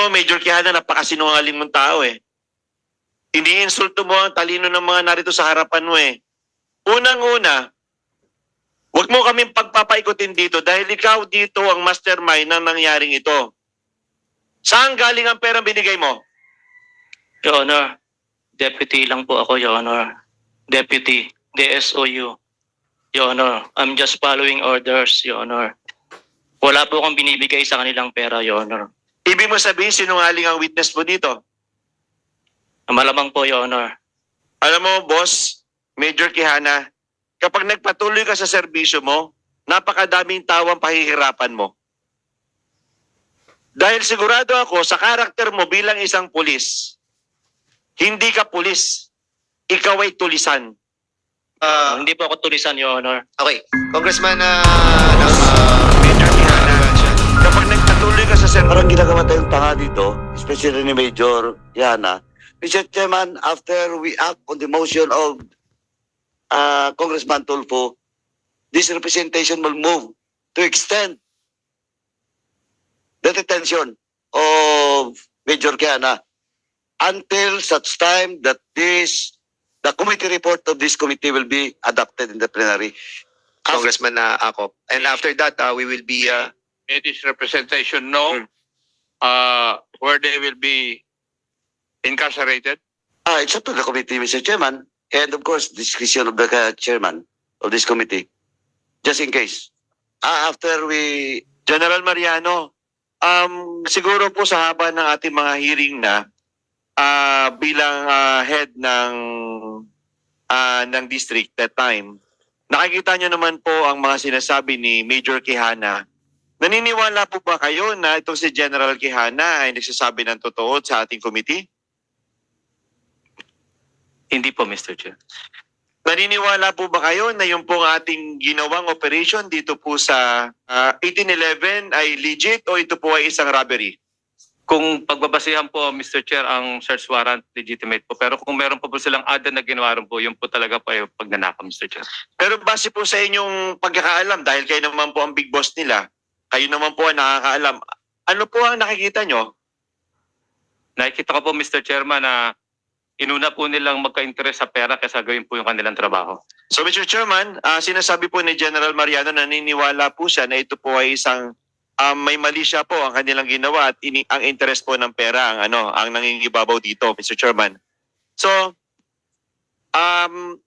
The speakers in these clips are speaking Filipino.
Alam mo, Major Quijana, napakasinungaling mong tao eh. Iniinsulto mo ang talino ng mga narito sa harapan mo eh. Unang-una, huwag mo kaming pagpapaikutin dito dahil ikaw dito ang mastermind ng nangyaring ito. Saan galing ang perang binigay mo? Your Honor, deputy lang po ako, Your Honor. Deputy, DSOU. Your Honor, I'm just following orders, Your Honor. Wala po akong binibigay sa kanilang pera, Your Honor. Ibig mo sabihin, sinungaling ang witness mo dito. Malamang po, Your Honor. Alam mo, boss, Major Quijana, kapag nagpatuloy ka sa serbisyo mo, napakadaming tao ang pahihirapan mo. Dahil sigurado ako sa karakter mo bilang isang pulis, hindi ka pulis, ikaw ay tulisan. Hindi po ako tulisan, Your Honor. Okay, Congressman Major Quijana, kapag nagpatuloy ka sa serbisyo, Parang ginagawa tayong tanga dito, especially ni Major Yana. Mr. Chairman, after we act on the motion of Congressman Tulfo, this representation will move to extend the detention of Major Yana until such time that the committee report of this committee will be adopted in the plenary. Congressman Acop. And after that, we will be... It is representation no, where they will be incarcerated. It's up to the committee, Mr. Chairman, and of course, discretion of the chairman of this committee, just in case. After we... General Mariano, siguro po sa haba ng ating mga hearing na bilang head ng district that time, nakikita nyo naman po ang mga sinasabi ni Major Quijana. Naniniwala po ba kayo na itong si General Quijana ay nagsasabi ng totoo sa ating committee? Hindi po, Mr. Chair. Naniniwala po ba kayo na yung pong ating ginawang operation dito po sa 1811 ay legit o ito po ay isang robbery? Kung pagbabasihan po, Mr. Chair, ang search warrant, legitimate po. Pero kung meron pa po silang add na ginawa rin po, yun po talaga po ay pagnanakaw, Mr. Chair. Pero base po sa inyong pagkakaalam, dahil kayo naman po ang big boss nila, kayo naman po ang nakakaalam, ano po ang nakikita nyo? Nakikita ko po, Mr. Chairman, na inuna po nilang magka-interest sa pera kaysa gawin po yung kanilang trabaho. So Mr. Chairman, sinasabi po ni General Mariano na naniniwala po siya na ito po ay isang may mali siya po ang kanilang ginawa at ang interest po ng pera ang nangingibabaw dito, Mr. Chairman. So,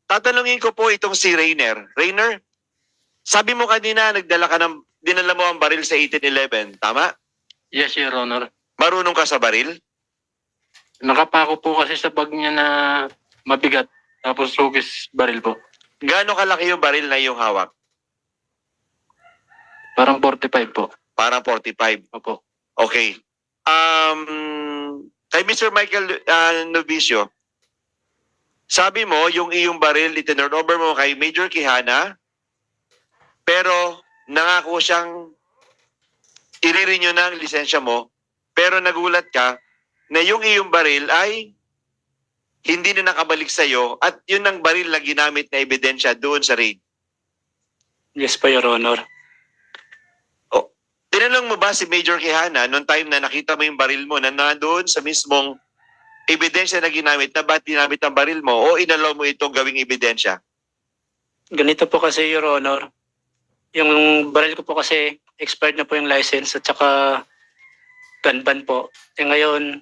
tatanungin ko po itong si Rainer. Rainer, sabi mo kanina dinala mo ang baril sa 1811, tama? Yes, Your Honor. Marunong ka sa baril? Nakapako po kasi sa bag niya na mabigat. Tapos lugis baril po. Gaano kalaki yung baril na iyong hawak? Parang 45 po. Parang 45. Opo. Okay. Kay Mr. Michael Novicio, sabi mo yung iyong baril itinurn over mo kay Major Quijana, pero nangako siyang i-renew na ang lisensya mo, pero nagulat ka na yung iyong baril ay hindi na nakabalik sa'yo at yun ang baril na ginamit na ebidensya doon sa raid. Yes po, Your Honor. Tinanong mo ba si Major Quijana noong time na nakita mo yung baril mo na nandoon sa mismong ebidensya na ginamit na ba't ginamit ang baril mo o inalaw mo itong gawing ebidensya? Ganito po kasi, Your Honor. Yung baril ko po kasi expired na po yung license at saka gun ban po. E ngayon,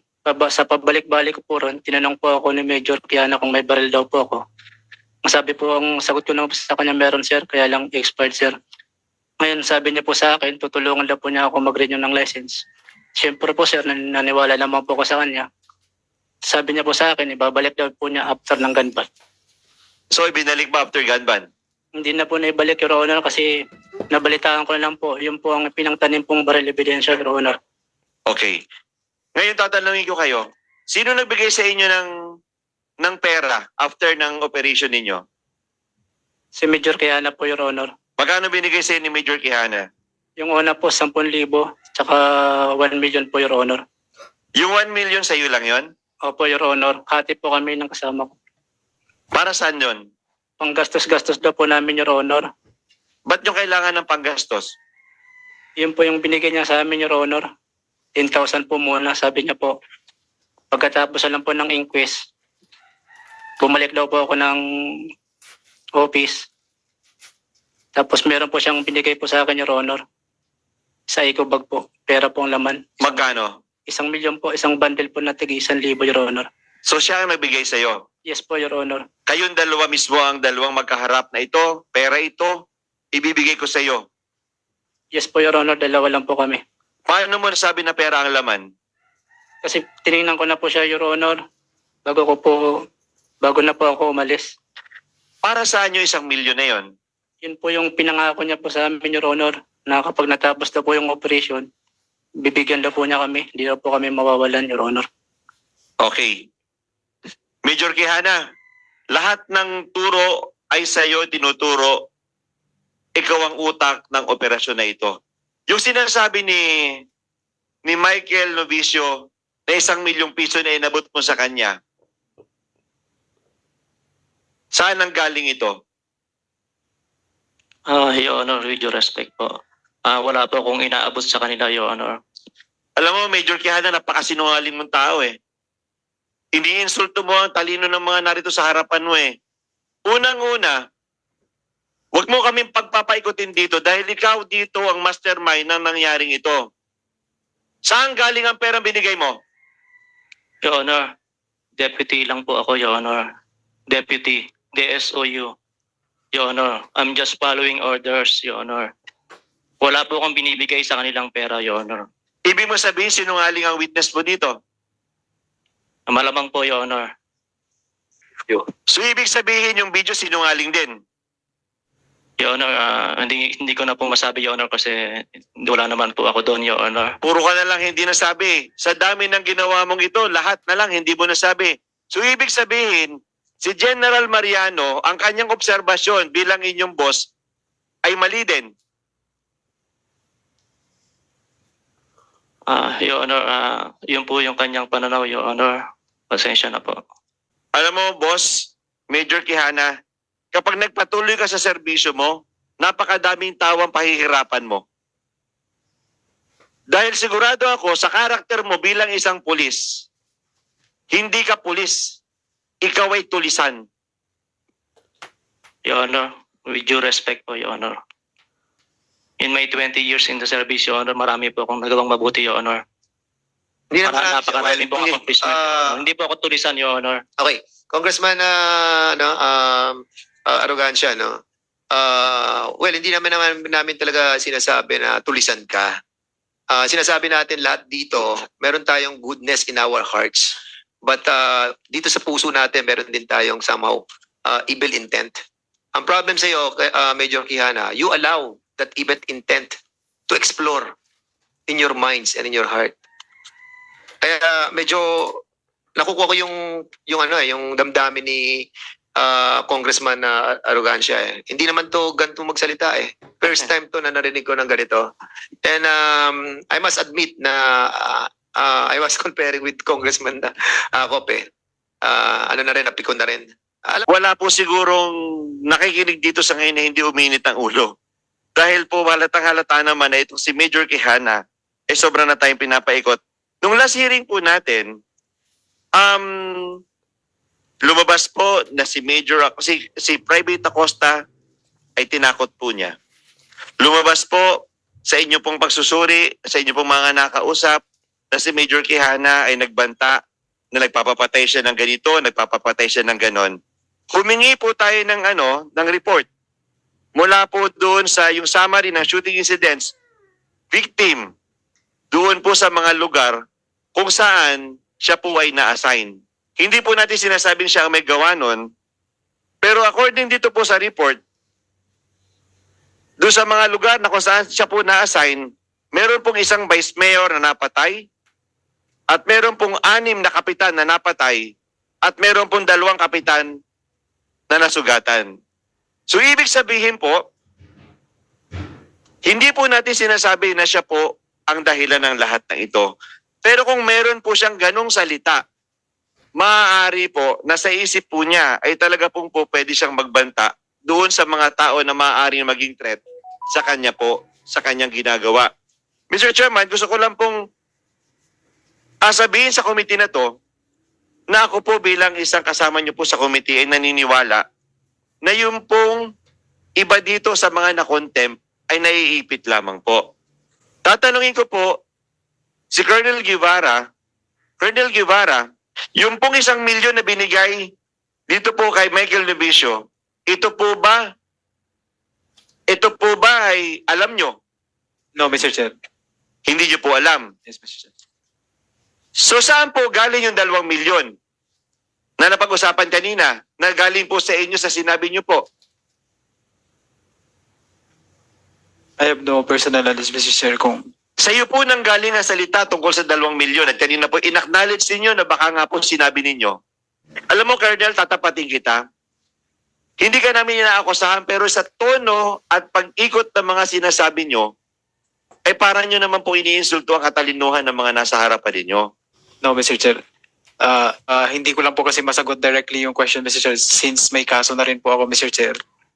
sa pabalik-balik ko po ron, tinanong po ako ni Major Quijana kung may baril daw po ako. Ang sabi po, ang sagot ko naman sa kanya, meron sir, kaya lang expired sir. Ngayon sabi niya po sa akin, tutulungan daw po niya ako mag-renew ng license. Siyempre po sir, naniwala naman po ko sa kanya. Sabi niya po sa akin, ibabalik daw po niya after ng gun ban. So ibinalik mo after gun ban? Hindi na po naibalik, Your Honor, kasi nabalitaan ko na lang po. Yun po ang pinangtanim pong baril ebidensya, Your Honor. Okay. Ngayon tatanungin ko kayo, sino nagbigay sa inyo ng pera after ng operation ninyo? Si Major Quijana po, Your Honor. Magkano binigay sa inyo ni Major Quijana? Yung una po, 10,000, tsaka 1 million po, Your Honor. Yung 1 million sa iyo lang yon? Opo, Your Honor. Hati po kami ng kasama ko. Para saan yon? Panggastos-gastos daw po namin, Your Honor. Ba't yung kailangan ng panggastos? Yun po yung binigay niya sa amin, Your Honor. 10,000 po muna, sabi niya po. Pagkatapos na lang po ng inquest, bumalik daw po ako ng office. Tapos meron po siyang binigay po sa akin, Your Honor. Sa eco bag po. Pera po ang laman. Magkano? 1,000,000 po, isang bundle po na tig 1,000, Your Honor. So siya ang nagbigay sa'yo. Yes po, Your Honor. Kayong dalawa mismo ang dalawang magkaharap na ito, pera ito, ibibigay ko sa'yo. Yes po, Your Honor. Dalawa lang po kami. Paano mo nasabi na pera ang laman? Kasi tinignan ko na po siya, Your Honor. Bago na po ako umalis. Para saan yung 1,000,000 na yon? Yun po yung pinangako niya po sa amin, Your Honor, na kapag natapos na po yung operation, bibigyan na po niya kami. Hindi na po kami mawawalan, Your Honor. Okay. Major Quijana, lahat ng turo ay sa'yo tinuturo. Ikaw ang utak ng operasyon na ito. Yung sinasabi ni Michael Novicio na 1,000,000 piso na inabot mo sa kanya, saan ang galing ito? Your Honor, with due respect po. Wala po akong inaabot sa kanila, Your Honor. Alam mo, Major Quijana, napakasinungaling mong tao eh. Iniinsulto mo ang talino ng mga narito sa harapan mo eh. Unang-una, huwag mo kaming pagpapaikutin dito dahil ikaw dito ang mastermind ng nangyaring ito. Saan galing ang perang binigay mo? Your Honor, deputy lang po ako, Your Honor. Deputy, DSOU. Your Honor, I'm just following orders, Your Honor. Wala po akong binibigay sa kanilang pera, Your Honor. Ibig mo sabihin sinungaling ang witness mo dito. Malamang po, Your Honor. So ibig sabihin yung video sinungaling din. Your Honor, hindi ko na po masabi, Your Honor, kasi wala naman po ako doon, Your Honor. Puro ka na lang hindi nasabi. Sa dami ng ginawa mong ito, lahat na lang hindi mo nasabi. So ibig sabihin, si General Mariano, ang kanyang obserbasyon bilang inyong boss ay mali din. Your Honor, yun po yung kanyang pananaw, Your Honor. Pasensya na po. Alam mo, boss, Major Quijana, kapag nagpatuloy ka sa serbisyo mo, napakadaming tawang pahihirapan mo. Dahil sigurado ako sa karakter mo bilang isang pulis, hindi ka pulis, ikaw ay tulisan. Your Honor, with due respect po, Your Honor. In my 20 years in the service, Your Honor, marami po akong nagawang mabuti, Your Honor. Hindi naman Napakarami po well, accomplishment. Your Honor. Hindi po ako tulisan, Your Honor. okay. Congressman Arrogancia, no? Well, hindi namin talaga sinasabi na tulisan ka. Sinasabi natin lahat dito, meron tayong goodness in our hearts. But dito sa puso natin, meron din tayong somehow evil intent. Ang problem sa iyo, Major Quijana, you allow that evil intent to explore in your minds and in your heart. Kaya medyo nakukuha ko yung damdamin ni Congressman Arrogancia eh. Hindi naman to ganito magsalita eh. First time to na narinig ko ng ganito. And I must admit na I was comparing with Congressman Acop eh. Ano na rin, napikon na rin. Wala po sigurong nakikinig dito sa ngayon na hindi uminit ang ulo. Dahil po halatang-halata naman na itong si Major Quijana eh sobra na tayong pinapaikot. Nung last hearing po natin, lumabas po na si si Private Acosta ay tinakot po niya. Lumabas po sa inyo pong pagsusuri, sa inyo pong mga nakausap na si Major Quijana ay nagbanta na nagpapapatay siya ng ganito, nagpapapatay siya ng ganon. Humingi po tayo ng report mula po doon sa yung summary ng shooting incidents, victim, doon po sa mga lugar kung saan siya po ay na-assign. Hindi po natin sinasabing siya ang may gawa nun, pero according dito po sa report, doon sa mga lugar na kung saan siya po na-assign, meron pong isang vice mayor na napatay, at meron pong 6 na kapitan na napatay, at meron pong 2 kapitan na nasugatan. So ibig sabihin po, hindi po natin sinasabi na siya po ang dahilan ng lahat ng ito. Pero kung meron po siyang ganong salita, maaari po na sa isip po niya ay talaga pong po pwede siyang magbanta doon sa mga tao na maaari maging threat sa kanya po, sa kanyang ginagawa. Mr. Chairman, gusto ko lang pong sasabihin sa committee na to, na ako po bilang isang kasama niyo po sa committee ay naniniwala na yung pong iba dito sa mga na-contempt ay naiipit lamang po. Tatanungin ko po, si Colonel Guevara, yung pong 1 milyon na binigay dito po kay Michael Novicio, ito po ba ay alam nyo? No, Mr. Chair. Hindi nyo po alam. Yes, Mr. Chair. So saan po galing yung 2 milyon na napag-usapan kanina na galing po sa inyo sa sinabi nyo po? I have no personal knowledge, Mr. Chair, kung Sa iyo po nang galing ang salita tungkol sa 2 milyon at kanina po in-acknowledge ninyo na baka nga po sinabi ninyo. Alam mo, Colonel, tatapatin kita. Hindi ka namin inaakusahan pero sa tono at pag-ikot ng mga sinasabi nyo, ay parang nyo naman po iniinsulto ang katalinuhan ng mga nasa harapan ninyo. no, Mr. Chair. Hindi ko lang po kasi masagot directly yung question, Mr. Chair, since may kaso na rin po ako, Mr. Chair.